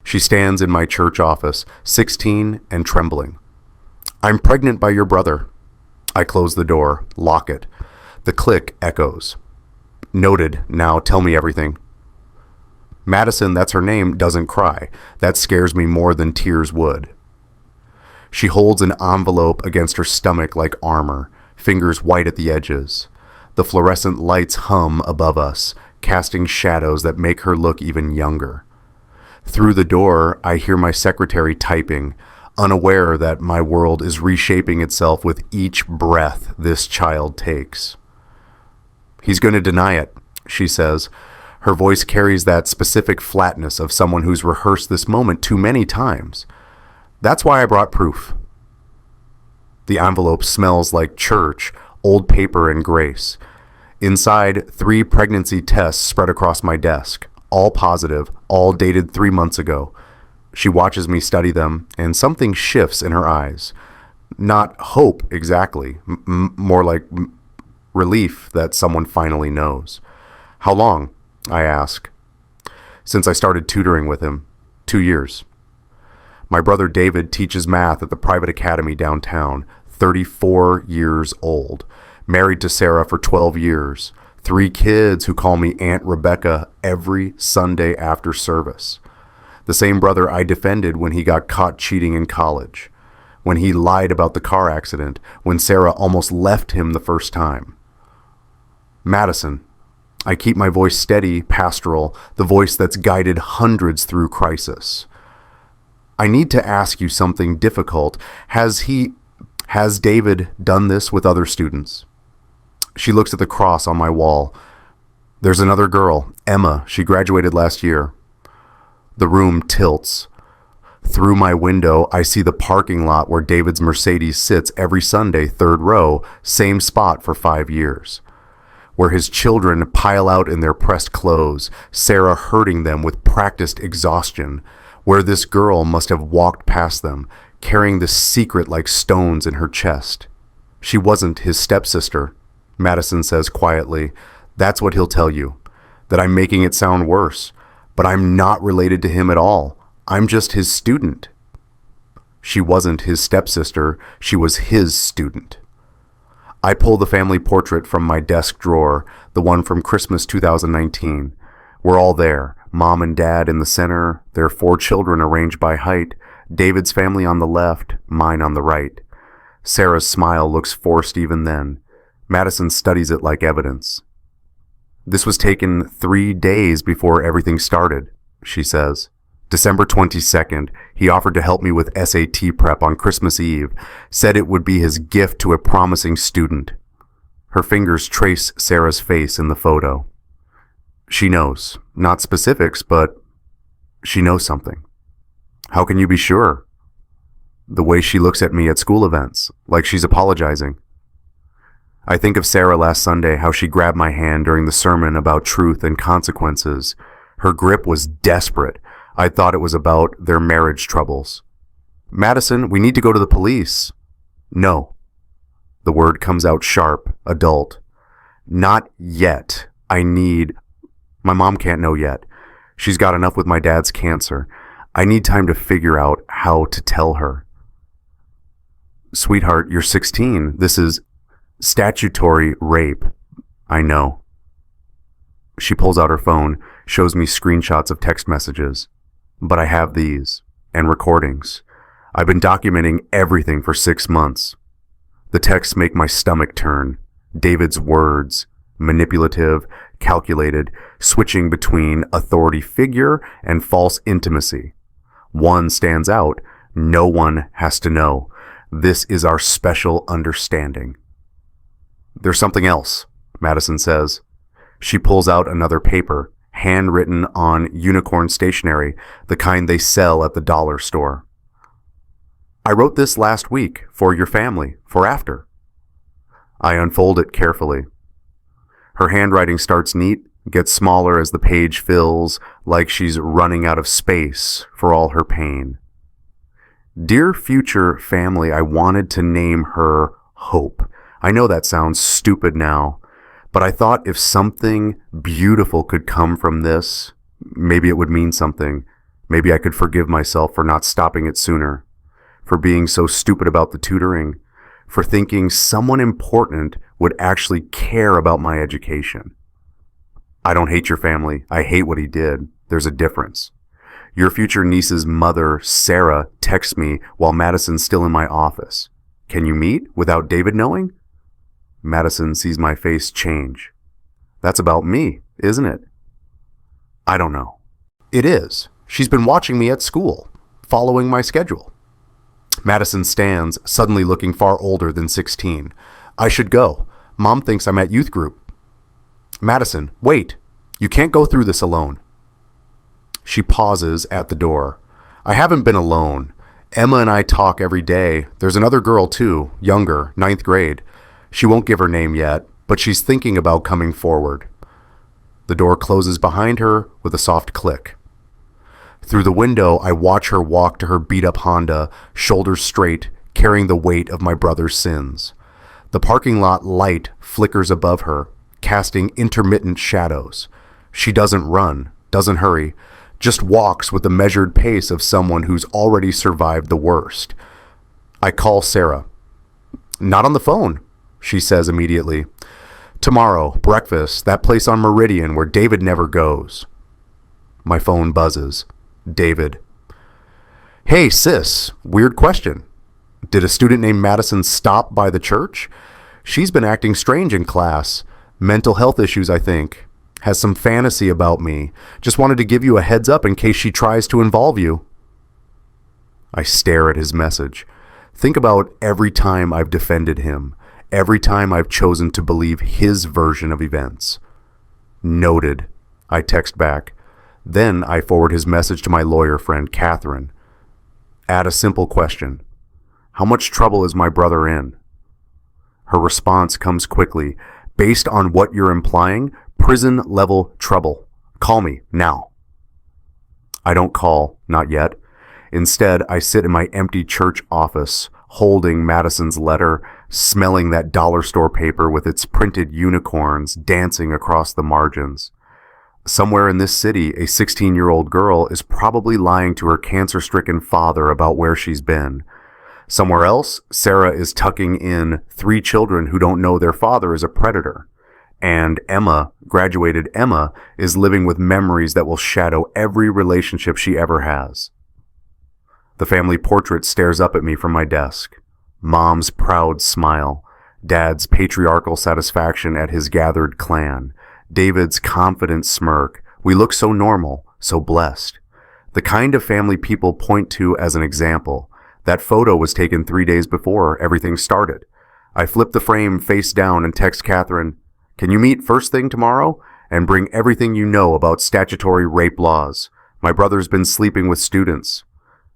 She stands in my church office, 16 and trembling. I'm pregnant by your brother. I close the door, lock it. The click echoes. Noted. Now tell me everything. Madison, that's her name, doesn't cry. That scares me more than tears would. She holds an envelope against her stomach like armor, fingers white at the edges. The fluorescent lights hum above us, casting shadows that make her look even younger. Through the door, I hear my secretary typing, unaware that my world is reshaping itself with each breath this child takes. He's going to deny it, she says. Her voice carries that specific flatness of someone who's rehearsed this moment too many times. That's why I brought proof. The envelope smells like church, old paper, and grace. Inside, 3 pregnancy tests spread across my desk, all positive, all dated 3 months ago. She watches me study them, and something shifts in her eyes. Not hope, exactly, more like relief that someone finally knows. How long? I ask. Since I started tutoring with him. 2 years. My brother David teaches math at the private academy downtown, 34 years old, married to Sarah for 12 years, 3 kids who call me Aunt Rebecca every Sunday after service. The same brother I defended when he got caught cheating in college, when he lied about the car accident, when Sarah almost left him the first time. Madison. I keep my voice steady, pastoral, the voice that's guided hundreds through crisis. I need to ask you something difficult. Has David done this with other students? She looks at the cross on my wall. There's another girl, Emma. She graduated last year. The room tilts. Through my window, I see the parking lot where David's Mercedes sits every Sunday, 3rd row, same spot for 5 years. Where his children pile out in their pressed clothes, Sarah hurting them with practiced exhaustion, where this girl must have walked past them, carrying the secret like stones in her chest. She wasn't his stepsister, Madison says quietly. That's what he'll tell you, that I'm making it sound worse, but I'm not related to him at all. I'm just his student. She wasn't his stepsister, she was his student. I pull the family portrait from my desk drawer, the one from Christmas 2019. We're all there, Mom and Dad in the center, their 4 children arranged by height, David's family on the left, mine on the right. Sarah's smile looks forced even then. Madison studies it like evidence. This was taken 3 days before everything started, she says. December 22nd, he offered to help me with SAT prep on Christmas Eve, said it would be his gift to a promising student. Her fingers trace Sarah's face in the photo. She knows, not specifics, but she knows something. How can you be sure? The way she looks at me at school events, like she's apologizing. I think of Sarah last Sunday, how she grabbed my hand during the sermon about truth and consequences. Her grip was desperate. I thought it was about their marriage troubles. Madison, we need to go to the police. No. The word comes out sharp, adult. Not yet. My mom can't know yet. She's got enough with my dad's cancer. I need time to figure out how to tell her. Sweetheart, you're 16. This is statutory rape. I know. She pulls out her phone, shows me screenshots of text messages. But I have these, and recordings. I've been documenting everything for 6 months. The texts make my stomach turn. David's words, manipulative, calculated, switching between authority figure and false intimacy. One stands out. No one has to know. This is our special understanding. There's something else, Madison says. She pulls out another paper, handwritten on unicorn stationery, the kind they sell at the dollar store. I wrote this last week for your family, for after. I unfold it carefully. Her handwriting starts neat, gets smaller as the page fills, like she's running out of space for all her pain. Dear future family, I wanted to name her Hope. I know that sounds stupid now, but I thought if something beautiful could come from this, maybe it would mean something. Maybe I could forgive myself for not stopping it sooner, for being so stupid about the tutoring, for thinking someone important would actually care about my education. I don't hate your family. I hate what he did. There's a difference. Your future niece's mother, Sarah, texts me while Madison's still in my office. Can you meet without David knowing? Madison sees my face change. That's about me, isn't it? I don't know. It is. She's been watching me at school, following my schedule. Madison stands, suddenly looking far older than 16. I should go. Mom thinks I'm at youth group. Madison, wait. You can't go through this alone. She pauses at the door. I haven't been alone. Emma and I talk every day. There's another girl too, younger, 9th grade. She won't give her name yet, but she's thinking about coming forward. The door closes behind her with a soft click. Through the window, I watch her walk to her beat-up Honda, shoulders straight, carrying the weight of my brother's sins. The parking lot light flickers above her, casting intermittent shadows. She doesn't run, doesn't hurry, just walks with the measured pace of someone who's already survived the worst. I call Sarah. Not on the phone, she says immediately. Tomorrow, breakfast, that place on Meridian where David never goes. My phone buzzes. David. Hey, sis, weird question. Did a student named Madison stop by the church? She's been acting strange in class. Mental health issues, I think. Has some fantasy about me. Just wanted to give you a heads up in case she tries to involve you. I stare at his message. Think about every time I've defended him. Every time I've chosen to believe his version of events. Noted, I text back. Then I forward his message to my lawyer friend, Catherine. Add a simple question. How much trouble is my brother in? Her response comes quickly. Based on what you're implying, prison-level trouble. Call me, now. I don't call, not yet. Instead, I sit in my empty church office, holding Madison's letter, smelling that dollar store paper with its printed unicorns dancing across the margins. Somewhere in this city, a 16-year-old girl is probably lying to her cancer-stricken father about where she's been. Somewhere else, Sarah is tucking in 3 children who don't know their father is a predator. And Emma, graduated Emma, is living with memories that will shadow every relationship she ever has. The family portrait stares up at me from my desk. Mom's proud smile, Dad's patriarchal satisfaction at his gathered clan, David's confident smirk. We look so normal, so blessed. The kind of family people point to as an example. That photo was taken 3 days before everything started. I flip the frame face down and text Catherine, can you meet first thing tomorrow? And bring everything you know about statutory rape laws. My brother's been sleeping with students.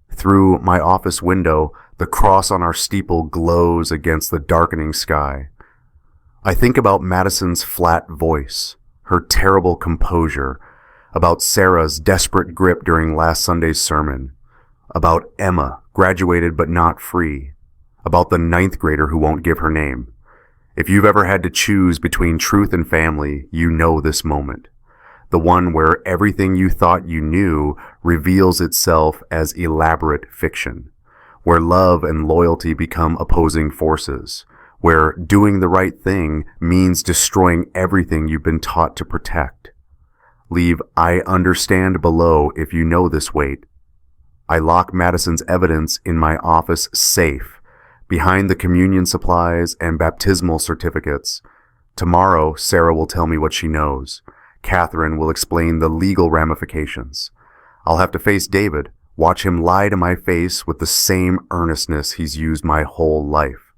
Through my office window, the cross on our steeple glows against the darkening sky. I think about Madison's flat voice, her terrible composure, about Sarah's desperate grip during last Sunday's sermon, about Emma, graduated but not free, about the 9th grader who won't give her name. If you've ever had to choose between truth and family, you know this moment. The one where everything you thought you knew reveals itself as elaborate fiction, where love and loyalty become opposing forces, where doing the right thing means destroying everything you've been taught to protect. Leave I understand below if you know this weight. I lock Madison's evidence in my office safe, behind the communion supplies and baptismal certificates. Tomorrow, Sarah will tell me what she knows. Catherine will explain the legal ramifications. I'll have to face David, watch him lie to my face with the same earnestness he's used my whole life.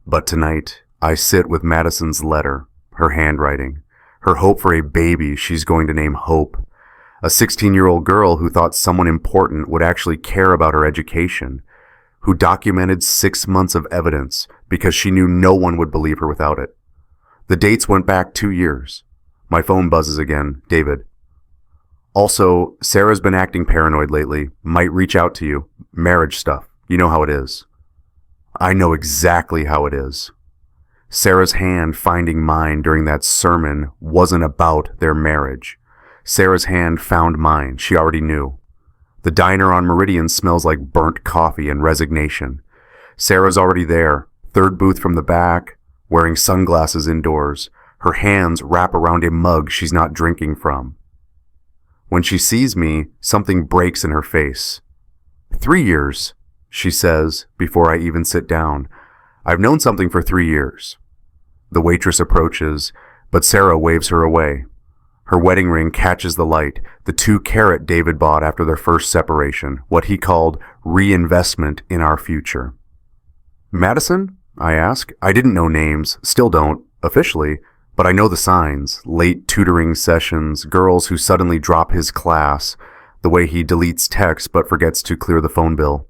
But tonight, I sit with Madison's letter, her handwriting, her hope for a baby she's going to name Hope, a 16-year-old girl who thought someone important would actually care about her education, who documented 6 months of evidence because she knew no one would believe her without it. The dates went back 2 years. My phone buzzes again. David. Also, Sarah's been acting paranoid lately. Might reach out to you. Marriage stuff. You know how it is. I know exactly how it is. Sarah's hand finding mine during that sermon wasn't about their marriage. Sarah's hand found mine. She already knew. The diner on Meridian smells like burnt coffee and resignation. Sarah's already there, third booth from the back, wearing sunglasses indoors. Her hands wrap around a mug she's not drinking from. When she sees me, something breaks in her face. 3 years, she says, before I even sit down. I've known something for 3 years. The waitress approaches, but Sarah waves her away. Her wedding ring catches the light, the 2-carat David bought after their first separation, what he called reinvestment in our future. Madison? I ask. I didn't know names, still don't, officially, but I know the signs, late tutoring sessions, girls who suddenly drop his class, the way he deletes texts but forgets to clear the phone bill.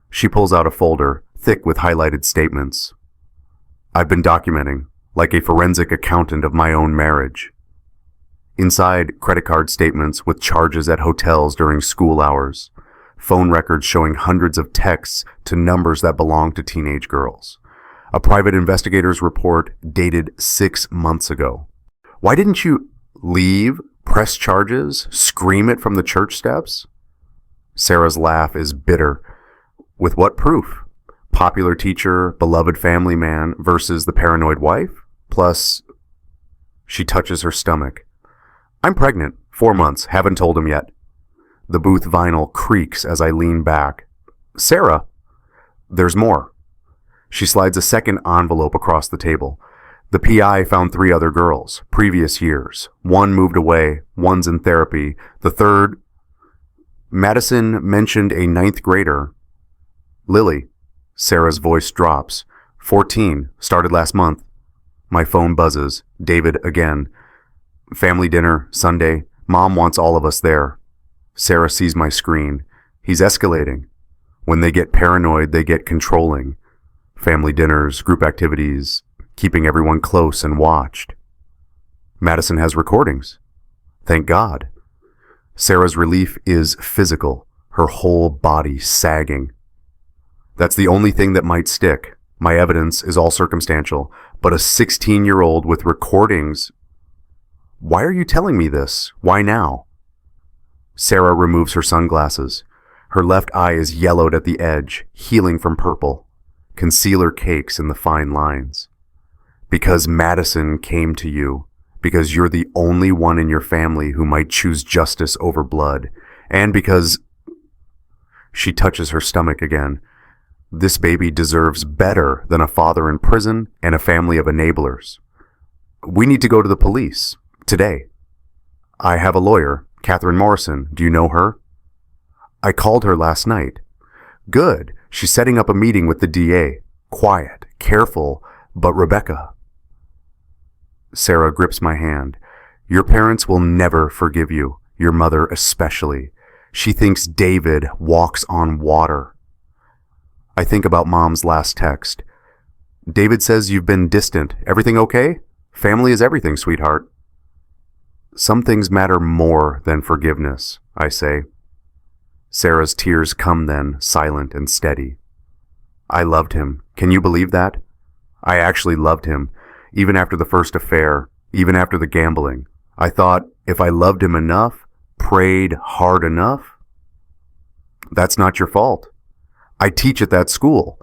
She pulls out a folder, thick with highlighted statements. I've been documenting, like a forensic accountant of my own marriage. Inside, credit card statements with charges at hotels during school hours. Phone records showing hundreds of texts to numbers that belong to teenage girls. A private investigator's report dated 6 months ago. Why didn't you leave, press charges, scream it from the church steps? Sarah's laugh is bitter. With what proof? Popular teacher, beloved family man versus the paranoid wife? Plus, she touches her stomach. I'm pregnant, 4 months, haven't told him yet. The booth vinyl creaks as I lean back. Sarah, there's more. She slides a second envelope across the table. The PI found 3 other girls, previous years. 1 moved away, 1's in therapy. The third... Madison mentioned a 9th grader. Lily. Sarah's voice drops. 14, started last month. My phone buzzes. David again. Family dinner, Sunday. Mom wants all of us there. Sarah sees my screen. He's escalating. When they get paranoid, they get controlling. Family dinners, group activities, keeping everyone close and watched. Madison has recordings. Thank God. Sarah's relief is physical, her whole body sagging. That's the only thing that might stick. My evidence is all circumstantial, but a 16-year-old with recordings... Why are you telling me this? Why now? Sarah removes her sunglasses. Her left eye is yellowed at the edge, healing from purple. Concealer cakes in the fine lines. Because Madison came to you. Because you're the only one in your family who might choose justice over blood. And because... She touches her stomach again. This baby deserves better than a father in prison and a family of enablers. We need to go to the police. Today. I have a lawyer, Catherine Morrison. Do you know her? I called her last night. Good. She's setting up a meeting with the DA. Quiet, careful, but Rebecca. Sarah grips my hand. Your parents will never forgive you, your mother especially. She thinks David walks on water. I think about Mom's last text. David says you've been distant. Everything okay? Family is everything, sweetheart. Some things matter more than forgiveness, I say. Sarah's tears come then, silent and steady. I loved him. Can you believe that? I actually loved him, even after the first affair, even after the gambling. I thought, if I loved him enough, prayed hard enough... That's not your fault. I teach at that school.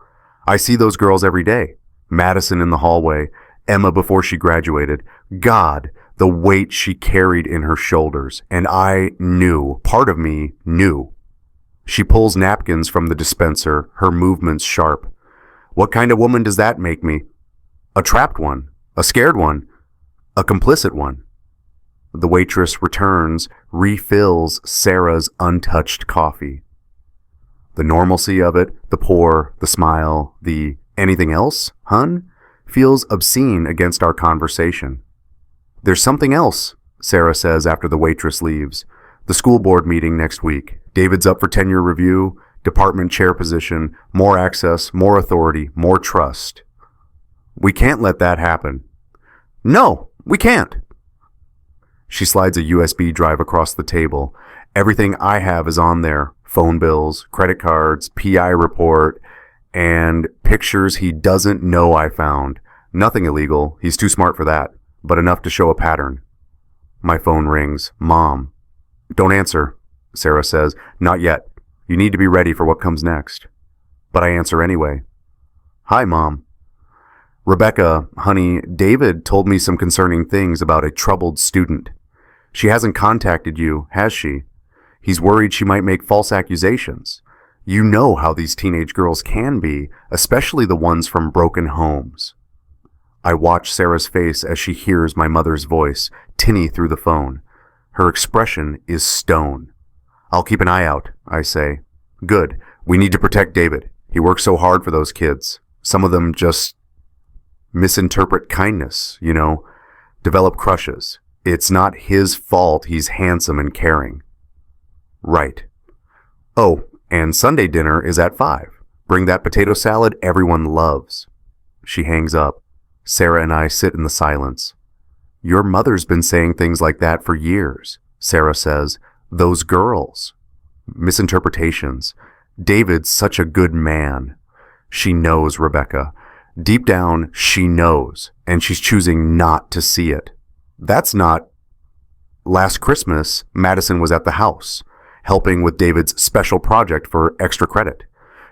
I see those girls every day. Madison in the hallway, Emma before she graduated. God, the weight she carried in her shoulders, and I knew, part of me knew. She pulls napkins from the dispenser, her movements sharp. What kind of woman does that make me? A trapped one, a scared one, a complicit one. The waitress returns, refills Sarah's untouched coffee. The normalcy of it, the pour, the smile, the anything else, hun, feels obscene against our conversation. There's something else, Sarah says after the waitress leaves. The school board meeting next week. David's up for tenure review, department chair position, more access, more authority, more trust. We can't let that happen. No, we can't. She slides a USB drive across the table. Everything I have is on there. Phone bills, credit cards, PI report, and pictures he doesn't know I found. Nothing illegal. He's too smart for that. But enough to show a pattern. My phone rings. Mom. Don't answer. Sarah says. Not yet. You need to be ready for what comes next. But I answer anyway. Hi, Mom. Rebecca, honey, David told me some concerning things about a troubled student. She hasn't contacted you, has she? He's worried she might make false accusations. You know how these teenage girls can be, especially the ones from broken homes. I watch Sarah's face as she hears my mother's voice, tinny through the phone. Her expression is stone. I'll keep an eye out, I say. Good. We need to protect David. He works so hard for those kids. Some of them just misinterpret kindness, develop crushes. It's not his fault he's handsome and caring. Right. Oh, and Sunday dinner is at 5. Bring that potato salad everyone loves. She hangs up. Sarah and I sit in the silence. Your mother's been saying things like that for years, Sarah says. Those girls. Misinterpretations. David's such a good man. She knows, Rebecca. Deep down, she knows, and she's choosing not to see it. That's not... Last Christmas, Madison was at the house, helping with David's special project for extra credit.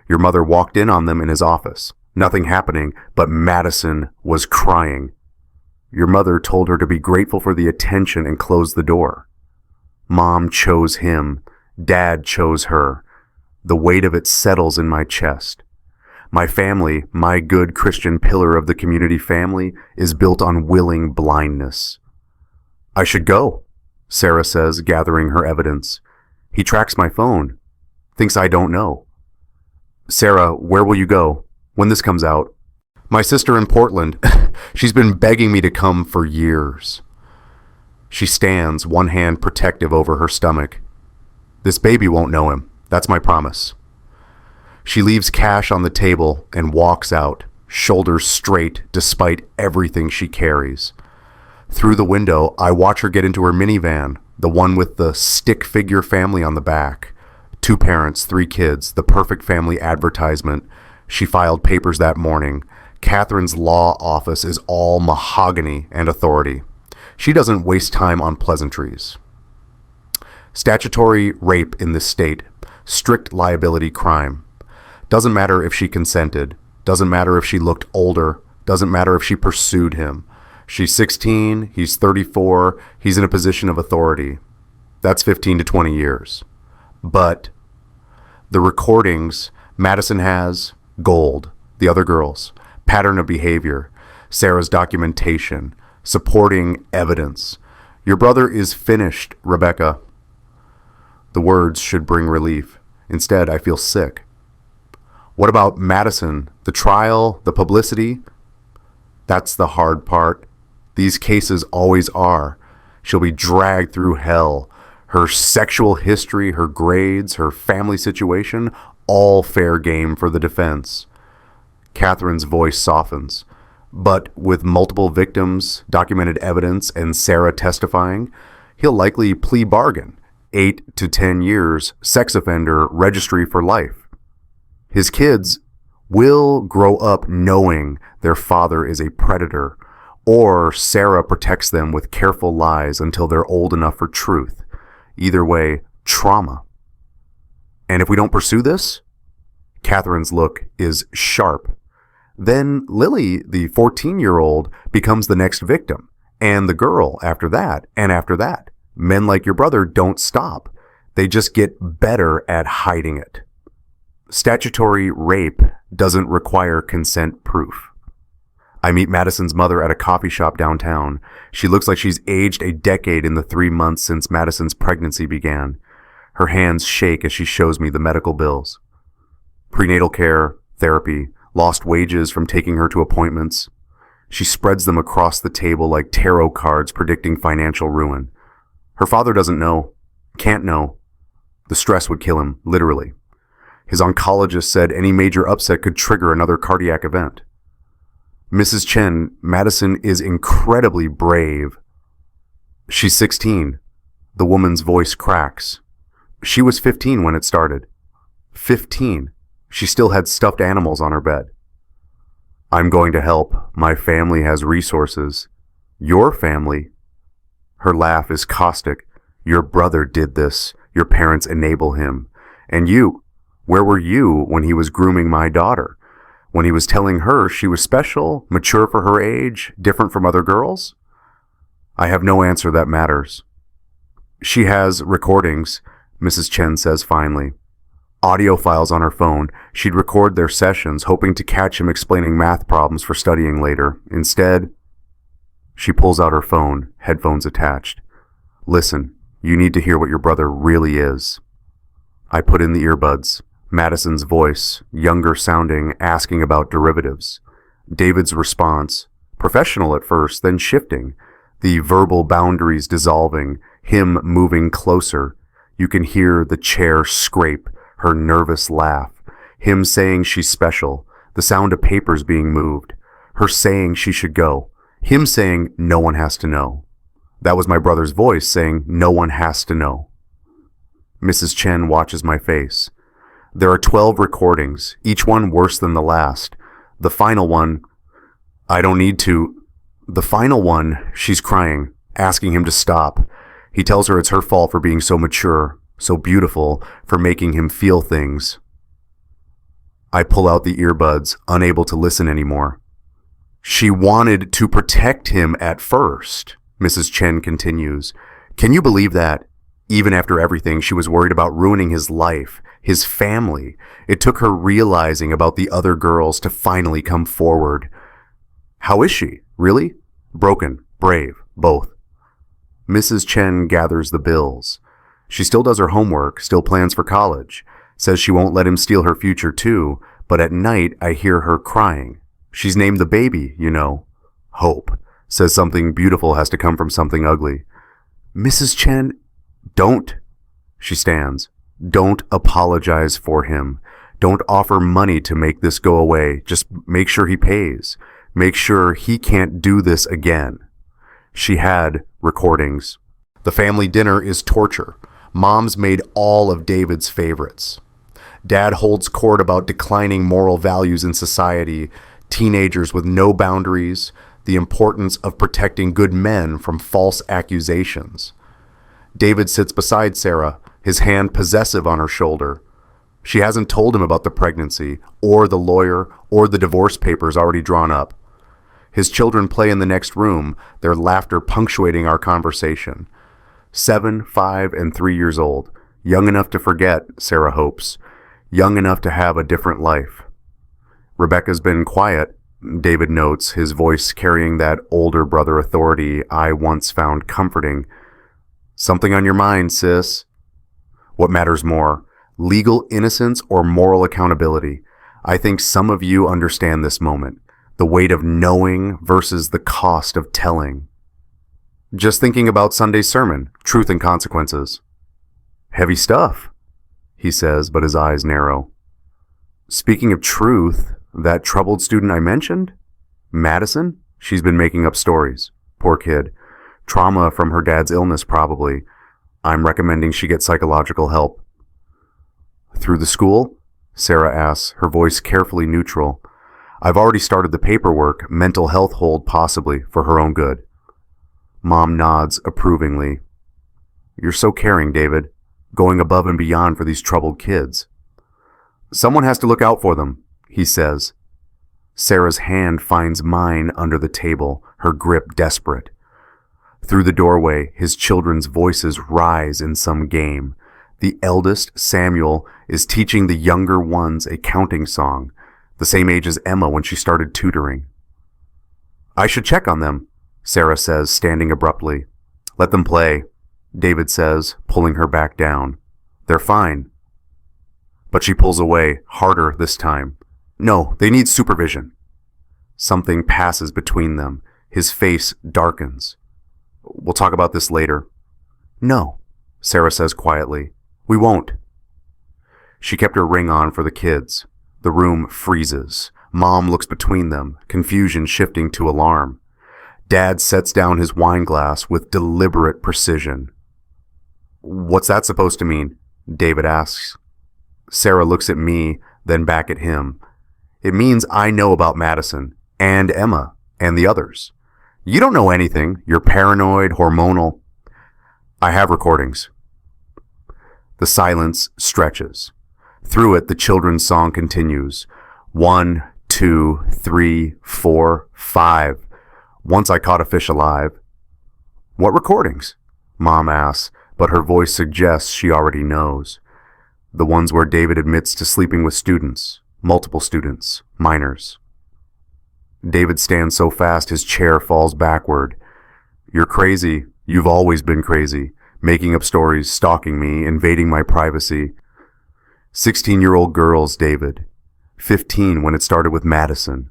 Your mother walked in on them in his office. Nothing happening, but Madison was crying. Your mother told her to be grateful for the attention and close the door. Mom chose him. Dad chose her. The weight of it settles in my chest. My family, my good Christian pillar of the community family, is built on willing blindness. I should go, Sarah says, gathering her evidence. He tracks my phone. Thinks I don't know. Sarah, where will you go when this comes out? My sister in Portland. She's been begging me to come for years. She stands, one hand protective over her stomach. This baby won't know him. That's my promise. She leaves cash on the table and walks out, shoulders straight despite everything she carries. Through the window, I watch her get into her minivan, the one with the stick figure family on the back. 2 parents, 3 kids, the perfect family advertisement. She filed papers that morning. Catherine's law office is all mahogany and authority. She doesn't waste time on pleasantries. Statutory rape in this state. Strict liability crime. Doesn't matter if she consented. Doesn't matter if she looked older. Doesn't matter if she pursued him. She's 16, he's 34, he's in a position of authority. That's 15 to 20 years. But the recordings Madison has, gold. The other girls, pattern of behavior, Sarah's documentation, supporting evidence. Your brother is finished, Rebecca. The words should bring relief. Instead, I feel sick. What about Madison? The trial, the publicity? That's the hard part. These cases always are. She'll be dragged through hell. Her sexual history, her grades, her family situation, all fair game for the defense. Catherine's voice softens. But with multiple victims, documented evidence, and Sarah testifying, he'll likely plea bargain. 8 to 10 years, sex offender, registry for life. His kids will grow up knowing their father is a predator, or Sarah protects them with careful lies until they're old enough for truth. Either way, trauma. And if we don't pursue this? Catherine's look is sharp. Then Lily, the 14-year-old, becomes the next victim. And the girl after that, and after that. Men like your brother don't stop. They just get better at hiding it. Statutory rape doesn't require consent proof. I meet Madison's mother at a coffee shop downtown. She looks like she's aged a decade in the 3 months since Madison's pregnancy began. Her hands shake as she shows me the medical bills. Prenatal care, therapy, lost wages from taking her to appointments. She spreads them across the table like tarot cards predicting financial ruin. Her father doesn't know, can't know. The stress would kill him, literally. His oncologist said any major upset could trigger another cardiac event. Mrs. Chen, Madison is incredibly brave. She's 16. The woman's voice cracks. She was 15 when it started. 15. She still had stuffed animals on her bed. I'm going to help. My family has resources. Your family? Her laugh is caustic. Your brother did this. Your parents enable him. And you, where were you when he was grooming my daughter? When he was telling her she was special, mature for her age, different from other girls? I have no answer that matters. She has recordings, Mrs. Chen says finally. Audio files on her phone. She'd record their sessions, hoping to catch him explaining math problems for studying later. Instead, she pulls out her phone, headphones attached. Listen, you need to hear what your brother really is. I put in the earbuds. Madison's voice, younger sounding, asking about derivatives. David's response, professional at first, then shifting. The verbal boundaries dissolving, him moving closer. You can hear the chair scrape, her nervous laugh. Him saying she's special, the sound of papers being moved. Her saying she should go. Him saying no one has to know. That was my brother's voice saying no one has to know. Mrs. Chen watches my face. There are 12 recordings, each one worse than the last. The final one, The final one, she's crying, asking him to stop. He tells her it's her fault for being so mature, so beautiful, for making him feel things. I pull out the earbuds, unable to listen anymore. She wanted to protect him at first, Mrs. Chen continues. Can you believe that? Even after everything, she was worried about ruining his life, his family. It took her realizing about the other girls to finally come forward. How is she? Really? Broken, brave, both. Mrs. Chen gathers the bills. She still does her homework, still plans for college. Says she won't let him steal her future too, but at night I hear her crying. She's named the baby, you know. Hope. Says something beautiful has to come from something ugly. Mrs. Chen, don't. She stands. Don't apologize for him. Don't offer money to make this go away. Just make sure he pays. Make sure he can't do this again. She had recordings. The family dinner is torture. Mom's made all of David's favorites. Dad holds court about declining moral values in society, teenagers with no boundaries, the importance of protecting good men from false accusations. David sits beside Sarah, his hand possessive on her shoulder. She hasn't told him about the pregnancy, or the lawyer, or the divorce papers already drawn up. His children play in the next room, their laughter punctuating our conversation. 7, 5, and 3 years old. Young enough to forget, Sarah hopes. Young enough to have a different life. Rebecca's been quiet, David notes, his voice carrying that older brother authority I once found comforting. Something on your mind, sis. What matters more, legal innocence or moral accountability? I think some of you understand this moment. The weight of knowing versus the cost of telling. Just thinking about Sunday's sermon, truth and consequences. Heavy stuff, he says, but his eyes narrow. Speaking of truth, that troubled student I mentioned? Madison? She's been making up stories. Poor kid. Trauma from her dad's illness, probably. I'm recommending she get psychological help. Through the school? Sarah asks, her voice carefully neutral. I've already started the paperwork, mental health hold possibly, for her own good. Mom nods approvingly. You're so caring, David. Going above and beyond for these troubled kids. Someone has to look out for them, he says. Sarah's hand finds mine under the table, her grip desperate. Through the doorway, his children's voices rise in some game. The eldest, Samuel, is teaching the younger ones a counting song, the same age as Emma when she started tutoring. I should check on them, Sarah says, standing abruptly. Let them play, David says, pulling her back down. They're fine. But she pulls away, harder this time. No, they need supervision. Something passes between them. His face darkens. We'll talk about this later. No, Sarah says quietly. We won't. She kept her ring on for the kids. The room freezes. Mom looks between them, confusion shifting to alarm. Dad sets down his wine glass with deliberate precision. What's that supposed to mean? David asks. Sarah looks at me, then back at him. It means I know about Madison, and Emma, and the others. You don't know anything. You're paranoid, hormonal. I have recordings. The silence stretches. Through it, the children's song continues. 1, 2, 3, 4, 5. Once I caught a fish alive. What recordings? Mom asks, but her voice suggests she already knows. The ones where David admits to sleeping with students, multiple students, minors. David stands so fast his chair falls backward. You're crazy. You've always been crazy. Making up stories, stalking me, invading my privacy. 16-year-old girls, David. 15 when it started with Madison.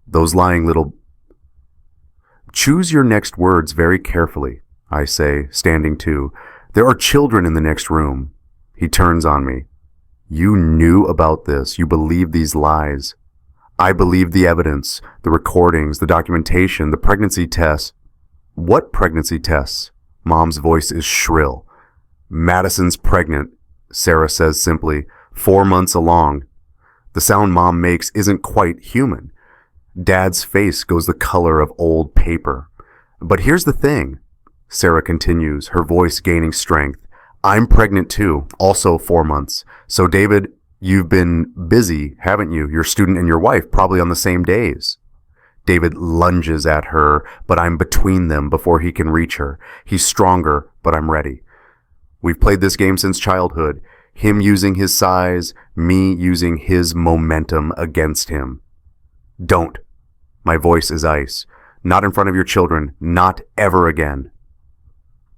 Those lying little... Choose your next words very carefully, I say, standing too. There are children in the next room. He turns on me. You knew about this. You believed these lies. I believed the evidence, the recordings, the documentation, the pregnancy tests. What pregnancy tests? Mom's voice is shrill. Madison's pregnant, Sarah says simply, 4 months along. The sound Mom makes isn't quite human. Dad's face goes the color of old paper. But here's the thing, Sarah continues, her voice gaining strength. I'm pregnant too, also 4 months. So David, you've been busy, haven't you? Your student and your wife, probably on the same days. David lunges at her, but I'm between them before he can reach her. He's stronger, but I'm ready. We've played this game since childhood. Him using his size, me using his momentum against him. Don't. My voice is ice. Not in front of your children. Not ever again.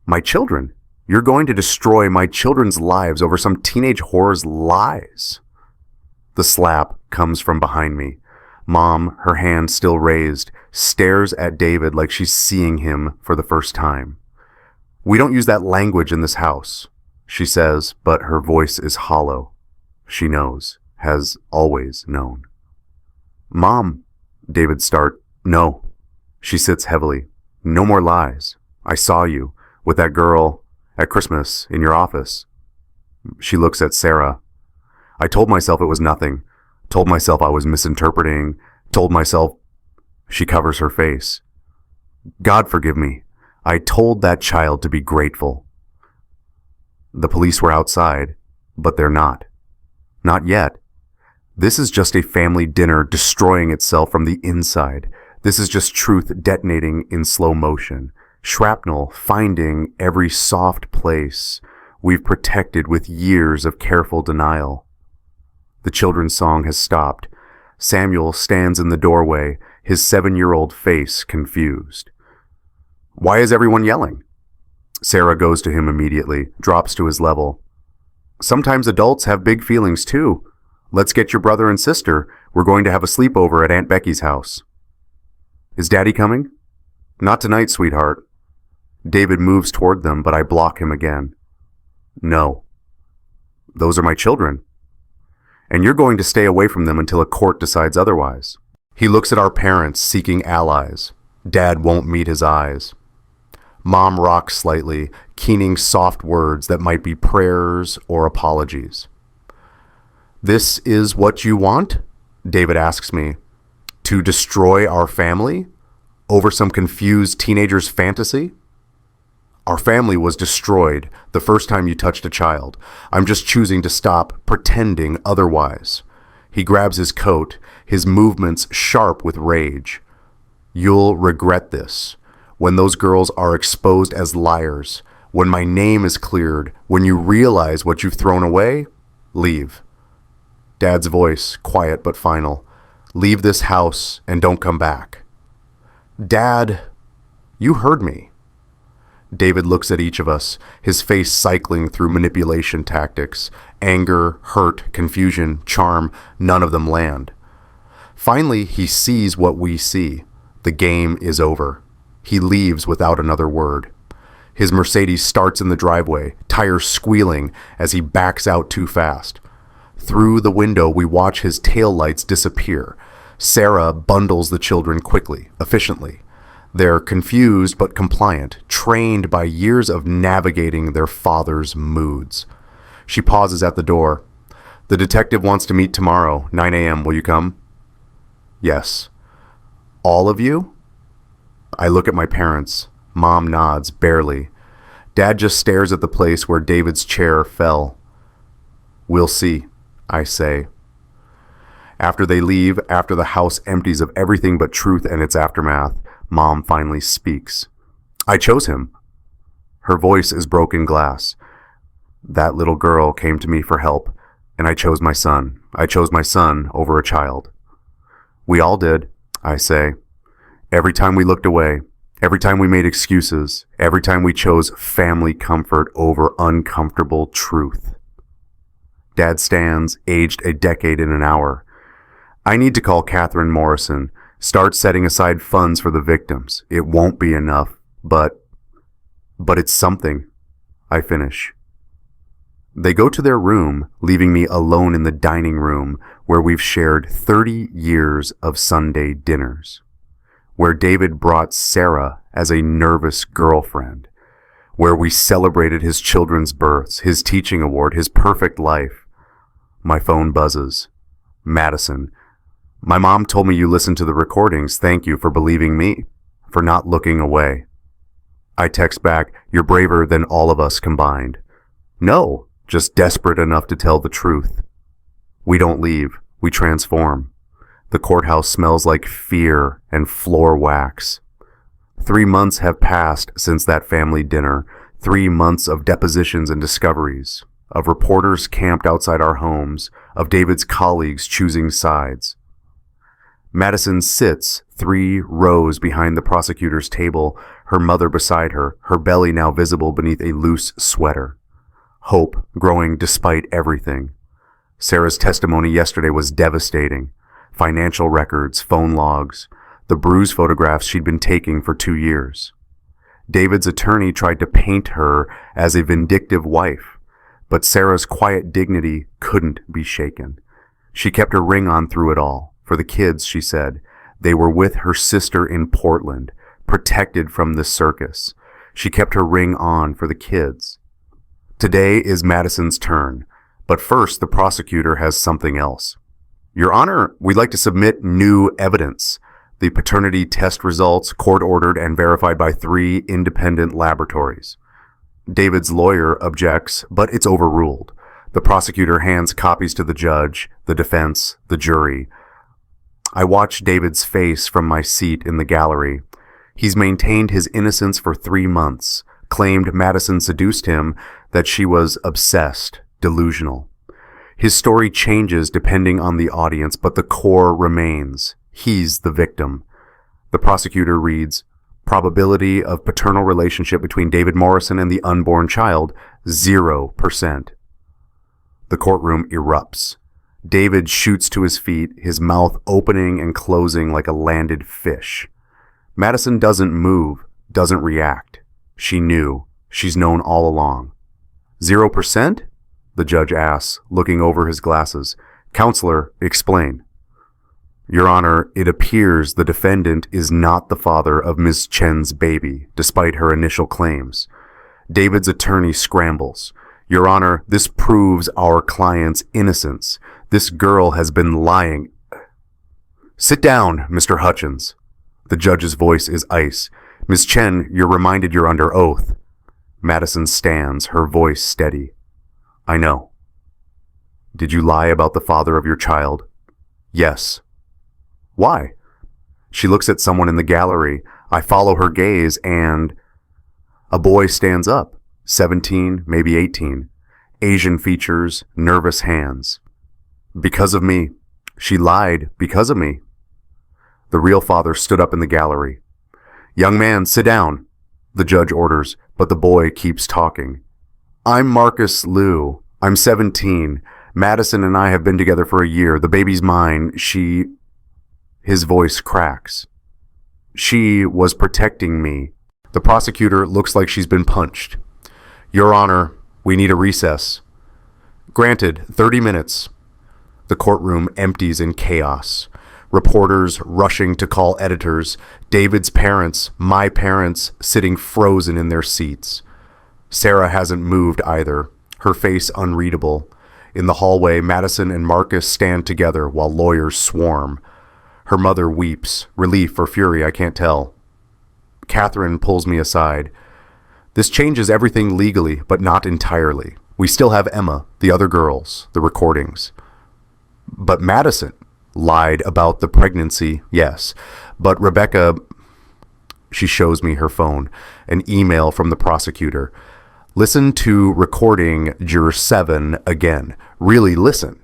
My children? You're going to destroy my children's lives over some teenage whore's lies. The slap comes from behind me. Mom, her hand still raised, stares at David like she's seeing him for the first time. We don't use that language in this house, she says, but her voice is hollow. She knows, has always known. Mom, David starts. No. She sits heavily. No more lies. I saw you with that girl at Christmas in your office. She looks at Sarah. I told myself it was nothing. Told myself I was misinterpreting. Told myself... She covers her face. God forgive me. I told that child to be grateful. The police were outside, but they're not. Not yet. This is just a family dinner destroying itself from the inside. This is just truth detonating in slow motion. Shrapnel finding every soft place we've protected with years of careful denial. The children's song has stopped. Samuel stands in the doorway, his 7-year-old face confused. Why is everyone yelling? Sarah goes to him immediately, drops to his level. Sometimes adults have big feelings too. Let's get your brother and sister. We're going to have a sleepover at Aunt Becky's house. Is Daddy coming? Not tonight, sweetheart. David moves toward them, but I block him again. No. Those are my children. And you're going to stay away from them until a court decides otherwise. He looks at our parents, seeking allies. Dad won't meet his eyes. Mom rocks slightly, keening soft words that might be prayers or apologies. This is what you want? David asks me. To destroy our family? Over some confused teenager's fantasy? Our family was destroyed the first time you touched a child. I'm just choosing to stop pretending otherwise. He grabs his coat, his movements sharp with rage. You'll regret this. When those girls are exposed as liars, when my name is cleared, when you realize what you've thrown away, leave. Dad's voice, quiet but final. Leave this house and don't come back. Dad, you heard me. David looks at each of us, his face cycling through manipulation tactics. Anger, hurt, confusion, charm, none of them land. Finally, he sees what we see. The game is over. He leaves without another word. His Mercedes starts in the driveway, tires squealing as he backs out too fast. Through the window, we watch his taillights disappear. Sarah bundles the children quickly, efficiently. They're confused but compliant, trained by years of navigating their father's moods. She pauses at the door. The detective wants to meet tomorrow, 9 a.m. Will you come? Yes. All of you? I look at my parents. Mom nods, barely. Dad just stares at the place where David's chair fell. We'll see, I say. After they leave, after the house empties of everything but truth and its aftermath, Mom finally speaks. I chose him. Her voice is broken glass. That little girl came to me for help, and I chose my son. I chose my son over a child. We all did, I say. Every time we looked away, every time we made excuses, every time we chose family comfort over uncomfortable truth. Dad stands, aged a decade in an hour. I need to call Catherine Morrison, start setting aside funds for the victims. It won't be enough, but it's something. I finish. They go to their room, leaving me alone in the dining room where we've shared 30 years of Sunday dinners, where David brought Sarah as a nervous girlfriend, where we celebrated his children's births, his teaching award, his perfect life. My phone buzzes. Madison. My mom told me you listened to the recordings. Thank you for believing me, for not looking away. I text back, you're braver than all of us combined. No, just desperate enough to tell the truth. We don't leave. We transform. The courthouse smells like fear and floor wax. 3 months have passed since that family dinner. 3 months of depositions and discoveries, of reporters camped outside our homes, of David's colleagues choosing sides. Madison sits 3 rows behind the prosecutor's table, her mother beside her, her belly now visible beneath a loose sweater. Hope growing despite everything. Sarah's testimony yesterday was devastating. Financial records, phone logs, the bruise photographs she'd been taking for 2 years. David's attorney tried to paint her as a vindictive wife, but Sarah's quiet dignity couldn't be shaken. She kept her ring on through it all. For the kids, she said, they were with her sister in Portland, protected from the circus. She kept her ring on for the kids. Today is Madison's turn, but first the prosecutor has something else. Your Honor, we'd like to submit new evidence. The paternity test results, court-ordered and verified by 3 independent laboratories. David's lawyer objects, but it's overruled. The prosecutor hands copies to the judge, the defense, the jury. I watch David's face from my seat in the gallery. He's maintained his innocence for 3 months, claimed Madison seduced him, that she was obsessed, delusional. His story changes depending on the audience, but the core remains. He's the victim. The prosecutor reads, probability of paternal relationship between David Morrison and the unborn child, 0%. The courtroom erupts. David shoots to his feet, his mouth opening and closing like a landed fish. Madison doesn't move, doesn't react. She knew. She's known all along. 0%? The judge asks, looking over his glasses. Counselor, explain. Your Honor, it appears the defendant is not the father of Ms. Chen's baby, despite her initial claims. David's attorney scrambles. Your Honor, this proves our client's innocence. This girl has been lying. Sit down, Mr. Hutchins. The judge's voice is ice. Ms. Chen, you're reminded you're under oath. Madison stands, her voice steady. I know. Did you lie about the father of your child? Yes. Why? She looks at someone in the gallery. I follow her gaze and... A boy stands up, 17, maybe 18. Asian features, nervous hands. Because of me. She lied because of me. The real father stood up in the gallery. Young man, sit down. The judge orders, but the boy keeps talking. I'm Marcus Liu. I'm 17. Madison and I have been together for a year. The baby's mine. His voice cracks. She was protecting me. The prosecutor looks like she's been punched. Your Honor, we need a recess. Granted, 30 minutes. The courtroom empties in chaos. Reporters rushing to call editors. David's parents, my parents, sitting frozen in their seats. Sarah hasn't moved either, her face unreadable. In the hallway, Madison and Marcus stand together while lawyers swarm. Her mother weeps, relief or fury, I can't tell. Catherine pulls me aside. This changes everything legally, but not entirely. We still have Emma, the other girls, the recordings. But Madison lied about the pregnancy, yes. But Rebecca, she shows me her phone, an email from the prosecutor. Listen to recording Juror 7 again. Really listen.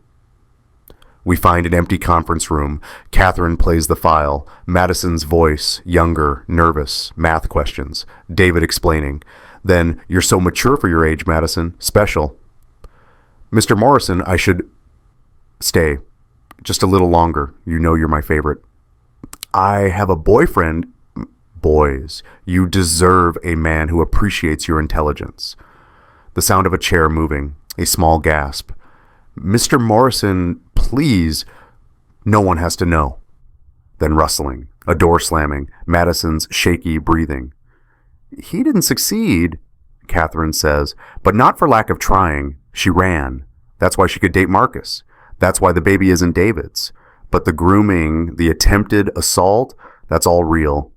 We find an empty conference room. Catherine plays the file. Madison's voice, younger, nervous, math questions. David explaining. Then, you're so mature for your age, Madison. Special. Mr. Morrison, I should stay. Just a little longer. You know you're my favorite. I have a boyfriend. Boys, you deserve a man who appreciates your intelligence. The sound of a chair moving. A small gasp. Mr. Morrison, please. No one has to know. Then rustling. A door slamming. Madison's shaky breathing. He didn't succeed, Catherine says, but not for lack of trying. She ran. That's why she could date Marcus. That's why the baby isn't David's. But the grooming, the attempted assault, that's all real.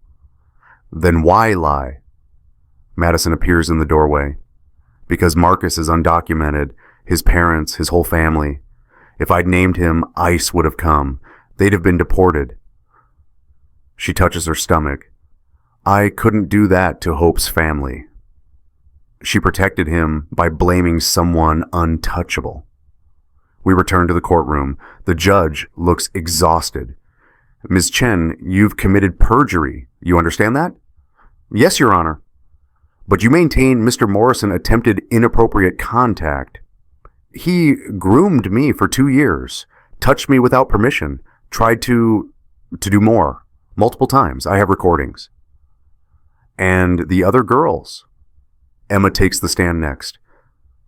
Then why lie? Madison appears in the doorway. Because Marcus is undocumented, his parents, his whole family. If I'd named him, ICE would have come. They'd have been deported. She touches her stomach. I couldn't do that to Hope's family. She protected him by blaming someone untouchable. We return to the courtroom. The judge looks exhausted. Ms. Chen, you've committed perjury. You understand that? Yes, Your Honor. But you maintain Mr. Morrison attempted inappropriate contact. He groomed me for 2 years, touched me without permission, tried to do more, multiple times. I have recordings. And the other girls. Emma takes the stand next.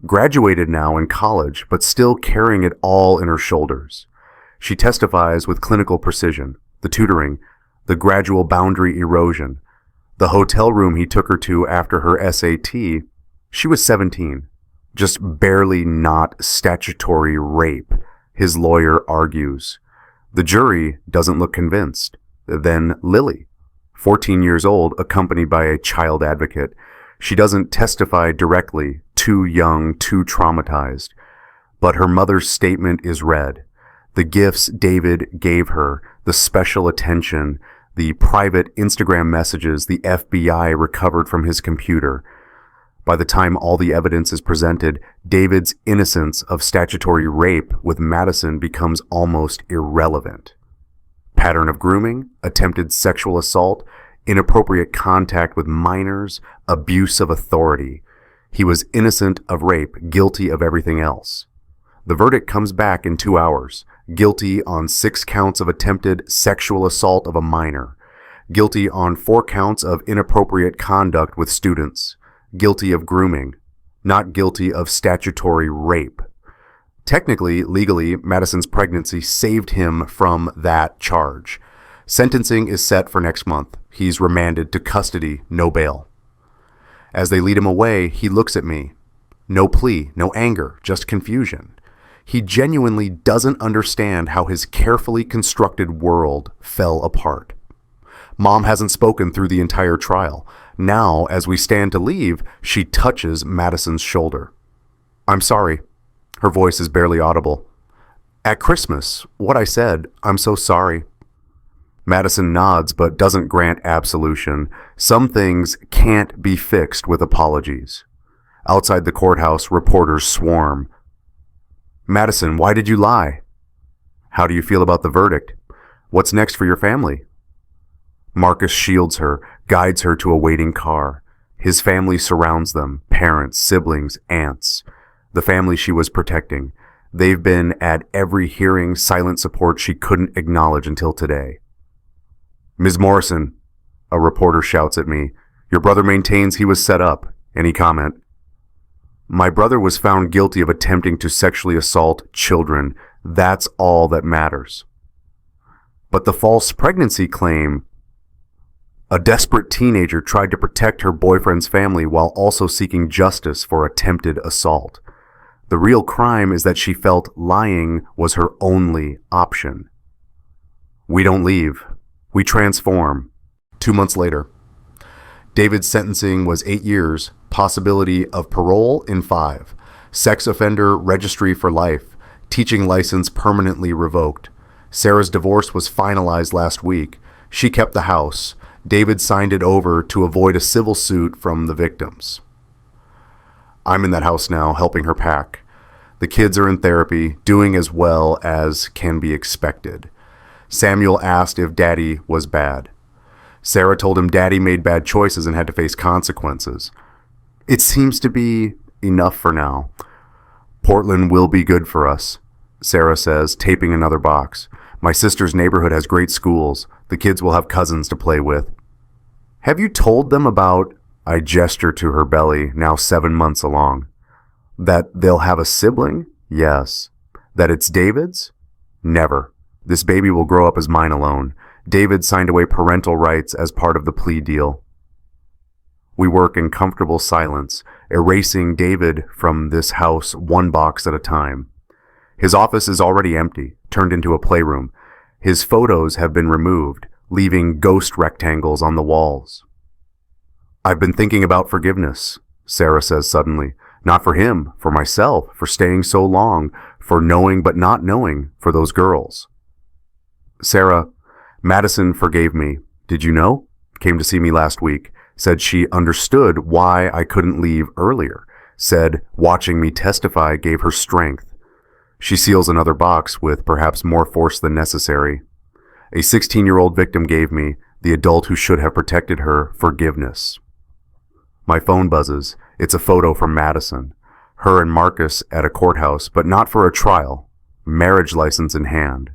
Graduated now in college, but still carrying it all in her shoulders. She testifies with clinical precision. The tutoring, the gradual boundary erosion, the hotel room he took her to after her SAT. She was 17. Just barely not statutory rape, his lawyer argues. The jury doesn't look convinced. Then Lily, 14 years old, accompanied by a child advocate. She doesn't testify directly, too young, too traumatized. But her mother's statement is read. The gifts David gave her, the special attention, the private Instagram messages the FBI recovered from his computer. By the time all the evidence is presented, David's innocence of statutory rape with Madison becomes almost irrelevant. Pattern of grooming, attempted sexual assault, inappropriate contact with minors, abuse of authority. He was innocent of rape, guilty of everything else. The verdict comes back in 2 hours. Guilty on 6 counts of attempted sexual assault of a minor. Guilty on 4 counts of inappropriate conduct with students. Guilty of grooming. Not guilty of statutory rape. Technically, legally, Madison's pregnancy saved him from that charge. Sentencing is set for next month. He's remanded to custody, no bail. As they lead him away, he looks at me. No plea, no anger, just confusion. He genuinely doesn't understand how his carefully constructed world fell apart. Mom hasn't spoken through the entire trial. Now, as we stand to leave, she touches Madison's shoulder. I'm sorry. Her voice is barely audible. At Christmas, what I said, I'm so sorry. Madison nods but doesn't grant absolution. Some things can't be fixed with apologies. Outside the courthouse, reporters swarm. Madison, why did you lie? How do you feel about the verdict? What's next for your family? Marcus shields her, guides her to a waiting car. His family surrounds them, parents, siblings, aunts. The family she was protecting. They've been at every hearing, silent support she couldn't acknowledge until today. Ms. Morrison, a reporter shouts at me. Your brother maintains he was set up. Any comment? My brother was found guilty of attempting to sexually assault children. That's all that matters. But the false pregnancy claim, a desperate teenager tried to protect her boyfriend's family while also seeking justice for attempted assault. The real crime is that she felt lying was her only option. We don't leave. We transform. 2 months later. David's sentencing was 8 years, Possibility of parole in 5. Sex offender registry for life. Teaching license permanently revoked. Sarah's divorce was finalized last week. She kept the house. David signed it over to avoid a civil suit from the victims. I'm in that house now, helping her pack. The kids are in therapy, doing as well as can be expected. Samuel asked if Daddy was bad. Sarah told him Daddy made bad choices and had to face consequences. It seems to be enough for now. Portland will be good for us, Sarah says, taping another box. My sister's neighborhood has great schools. The kids will have cousins to play with. Have you told them about, I gesture to her belly, now 7 months along, that they'll have a sibling? Yes. That it's David's? Never. This baby will grow up as mine alone. David signed away parental rights as part of the plea deal. We work in comfortable silence, erasing David from this house one box at a time. His office is already empty, turned into a playroom. His photos have been removed, leaving ghost rectangles on the walls. I've been thinking about forgiveness, Sarah says suddenly. Not for him, for myself, for staying so long, for knowing but not knowing, for those girls. Sarah, Madison forgave me. Did you know? Came to see me last week. Said she understood why I couldn't leave earlier. Said watching me testify gave her strength. She seals another box with perhaps more force than necessary. A 16-year-old victim gave me, the adult who should have protected her, forgiveness. My phone buzzes. It's a photo from Madison. Her and Marcus at a courthouse, but not for a trial. Marriage license in hand.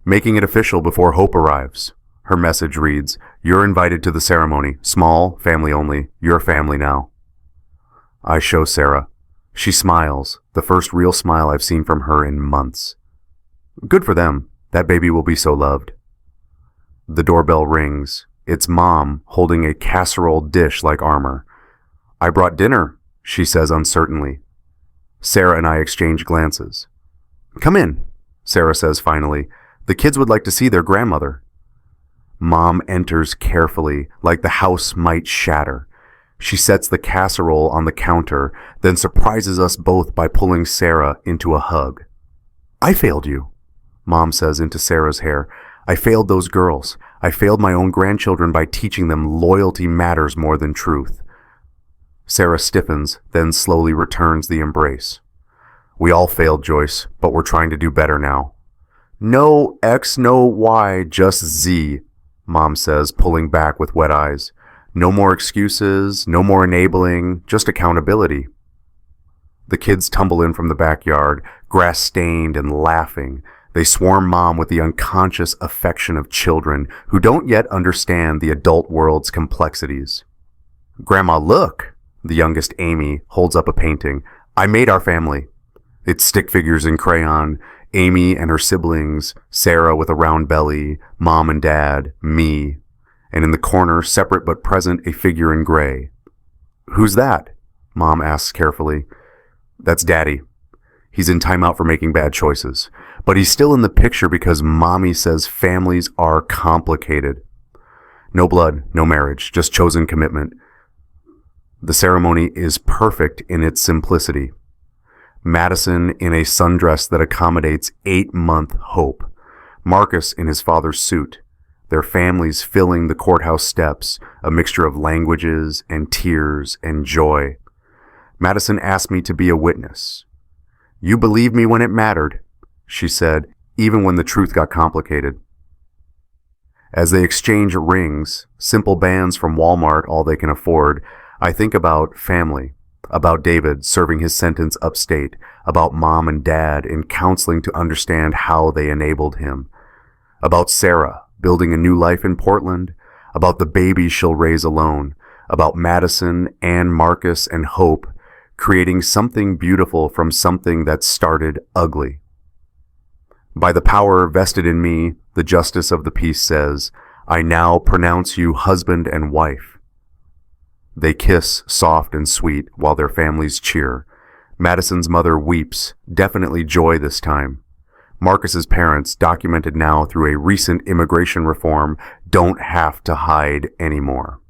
Making it official before Hope arrives. Her message reads, "You're invited to the ceremony. Small, family only. You're family now." I show Sarah. She smiles, the first real smile I've seen from her in months. Good for them. That baby will be so loved. The doorbell rings. It's Mom, holding a casserole dish like armor. I brought dinner, she says uncertainly. Sarah and I exchange glances. Come in, Sarah says finally. The kids would like to see their grandmother. Mom enters carefully, like the house might shatter. She sets the casserole on the counter, then surprises us both by pulling Sarah into a hug. I failed you, Mom says into Sarah's hair. I failed those girls. I failed my own grandchildren by teaching them loyalty matters more than truth. Sarah stiffens, then slowly returns the embrace. We all failed, Joyce, but we're trying to do better now. No X, no Y, just Z, Mom says, pulling back with wet eyes. No more excuses, no more enabling, just accountability. The kids tumble in from the backyard, grass-stained and laughing. They swarm Mom with the unconscious affection of children who don't yet understand the adult world's complexities. Grandma, look! The youngest, Amy, holds up a painting. I made our family. It's stick figures in crayon, Amy and her siblings, Sarah with a round belly, Mom and Dad, me, and in the corner, separate but present, a figure in gray. Who's that? Mom asks carefully. That's Daddy. He's in timeout for making bad choices. But he's still in the picture because Mommy says families are complicated. No blood, no marriage, just chosen commitment. The ceremony is perfect in its simplicity. Madison in a sundress that accommodates 8-month Hope. Marcus in his father's suit. Their families filling the courthouse steps, a mixture of languages and tears and joy. Madison asked me to be a witness. You believed me when it mattered, she said, even when the truth got complicated. As they exchange rings, simple bands from Walmart, all they can afford, I think about family, about David serving his sentence upstate, about Mom and Dad in counseling to understand how they enabled him, about Sarah building a new life in Portland, about the baby she'll raise alone, about Madison and Marcus and Hope creating something beautiful from something that started ugly. By the power vested in me, the justice of the peace says, I now pronounce you husband and wife. They kiss soft and sweet while their families cheer. Madison's mother weeps, definitely joy this time. Marcus's parents, documented now through a recent immigration reform, don't have to hide anymore.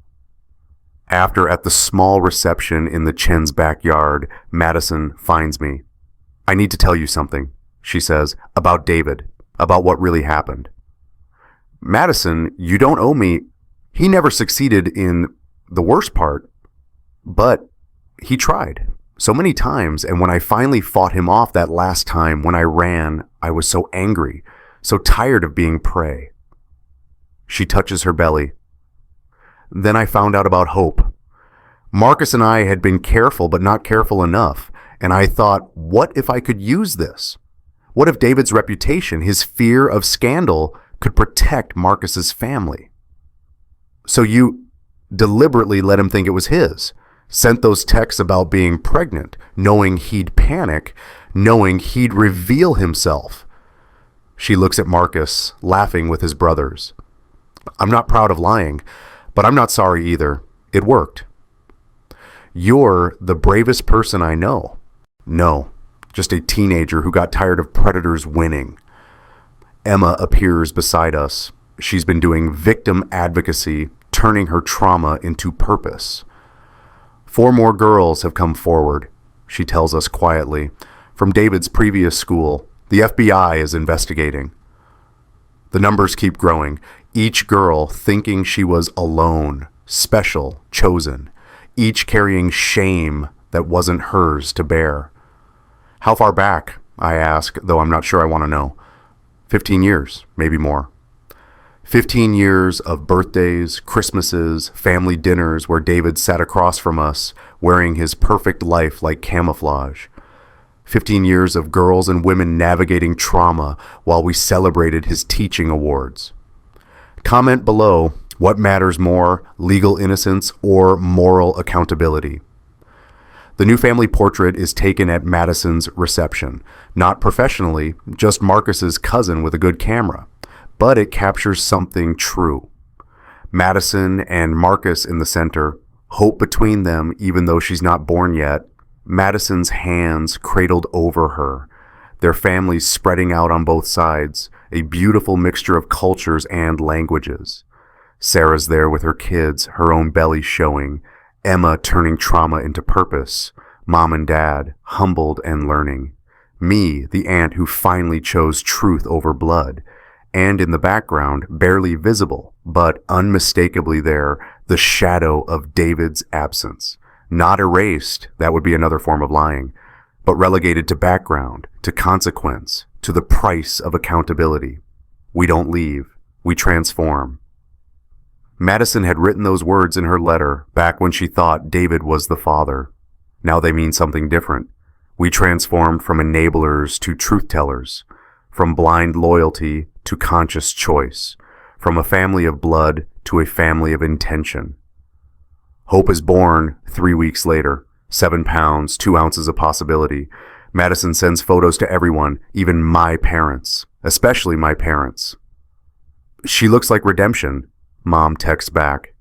After, at the small reception in the Chen's backyard, Madison finds me. "I need to tell you something," she says, "about David, about what really happened." "Madison, you don't owe me. He never succeeded in the worst part, but he tried so many times, and when I finally fought him off that last time when I ran, I was so angry, so tired of being prey." She touches her belly. "Then I found out about hope. Marcus and I had been careful, but not careful enough, and I thought, what if I could use this? What if David's reputation, his fear of scandal, could protect Marcus's family? So you deliberately let him think it was his, sent those texts about being pregnant, knowing he'd panic, knowing he'd reveal himself." She looks at Marcus, laughing with his brothers. "I'm not proud of lying, but I'm not sorry either. It worked." "You're the bravest person I know." "No, just a teenager who got tired of predators winning." Emma appears beside us. She's been doing victim advocacy, turning her trauma into purpose. "4 more girls have come forward," she tells us quietly, "from David's previous school. The FBI is investigating." The numbers keep growing, each girl thinking she was alone, special, chosen, each carrying shame that wasn't hers to bear. "How far back?" I ask, though I'm not sure I want to know. 15 years, maybe more. 15 years of birthdays, Christmases, family dinners where David sat across from us, wearing his perfect life like camouflage. 15 years of girls and women navigating trauma while we celebrated his teaching awards. Comment below, what matters more, legal innocence or moral accountability? The new family portrait is taken at Madison's reception, not professionally, just Marcus's cousin with a good camera, but it captures something true. Madison and Marcus in the center, hope between them even though she's not born yet, Madison's hands cradled over her, their families spreading out on both sides, a beautiful mixture of cultures and languages. Sarah's there with her kids, her own belly showing, Emma turning trauma into purpose, Mom and Dad, humbled and learning, me, the aunt who finally chose truth over blood, and in the background, barely visible, but unmistakably there, the shadow of David's absence. Not erased, that would be another form of lying, but relegated to background, to consequence, to the price of accountability. We don't leave, we transform. Madison had written those words in her letter back when she thought David was the father. Now they mean something different. We transformed from enablers to truth-tellers, from blind loyalty to conscious choice, from a family of blood to a family of intention. Hope is born 3 weeks later, 7 pounds, 2 ounces of possibility. Madison sends photos to everyone, even my parents, especially my parents. "She looks like redemption," Mom texts back.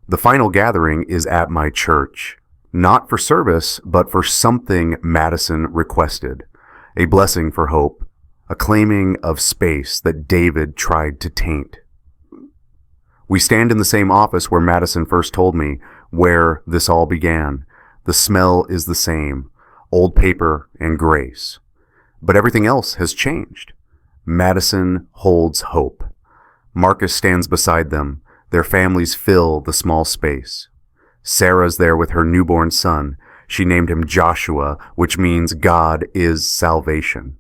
The final gathering is at my church, not for service, but for something Madison requested, a blessing for Hope, a claiming of space that David tried to taint. We stand in the same office where Madison first told me, where this all began. The smell is the same, old paper and grace. But everything else has changed. Madison holds hope. Marcus stands beside them. Their families fill the small space. Sarah's there with her newborn son. She named him Joshua, which means God is salvation.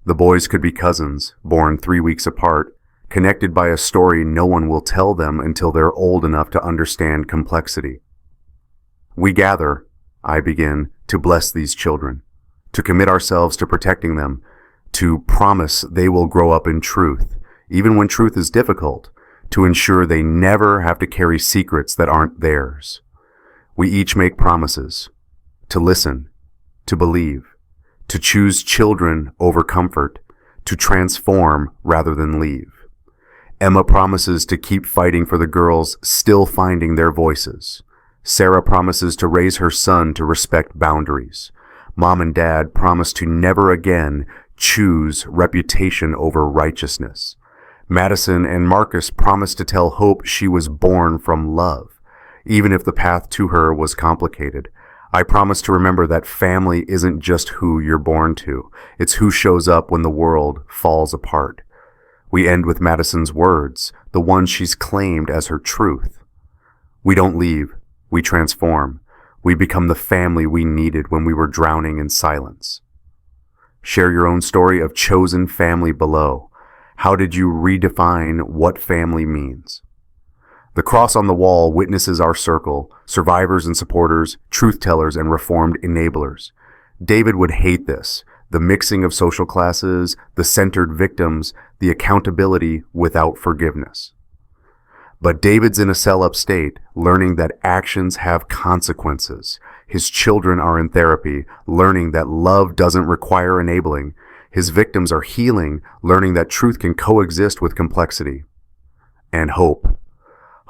The boys could be cousins, born 3 weeks apart, connected by a story no one will tell them until they're old enough to understand complexity. We gather, I begin, to bless these children, to commit ourselves to protecting them, to promise they will grow up in truth, even when truth is difficult, to ensure they never have to carry secrets that aren't theirs. We each make promises, to listen, to believe, to choose children over comfort, to transform rather than leave. Emma promises to keep fighting for the girls still finding their voices. Sarah promises to raise her son to respect boundaries. Mom and Dad promise to never again choose reputation over righteousness. Madison and Marcus promise to tell Hope she was born from love, even if the path to her was complicated. I promise to remember that family isn't just who you're born to. It's who shows up when the world falls apart. We end with Madison's words, the ones she's claimed as her truth. We don't leave. We transform. We become the family we needed when we were drowning in silence. Share your own story of chosen family below. How did you redefine what family means? The cross on the wall witnesses our circle, survivors and supporters, truth tellers and reformed enablers. David would hate this, the mixing of social classes, the centered victims, the accountability without forgiveness. But David's in a cell upstate, learning that actions have consequences. His children are in therapy, learning that love doesn't require enabling. His victims are healing, learning that truth can coexist with complexity. And hope.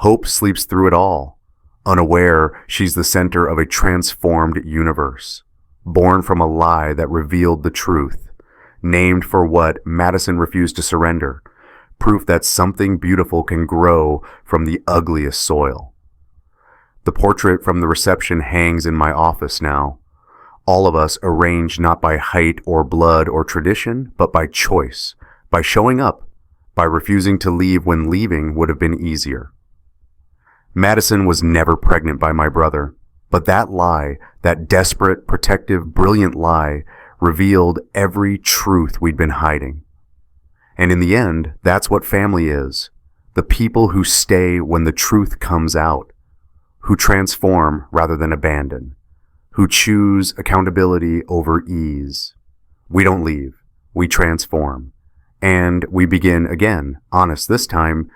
Hope sleeps through it all, unaware she's the center of a transformed universe, born from a lie that revealed the truth, named for what Madison refused to surrender, proof that something beautiful can grow from the ugliest soil. The portrait from the reception hangs in my office now, all of us arranged not by height or blood or tradition, but by choice, by showing up, by refusing to leave when leaving would have been easier. Madison was never pregnant by my brother, but that lie, that desperate, protective, brilliant lie, revealed every truth we'd been hiding. And in the end, that's what family is. The people who stay when the truth comes out, who transform rather than abandon, who choose accountability over ease. We don't leave, we transform. And we begin again, honest this time,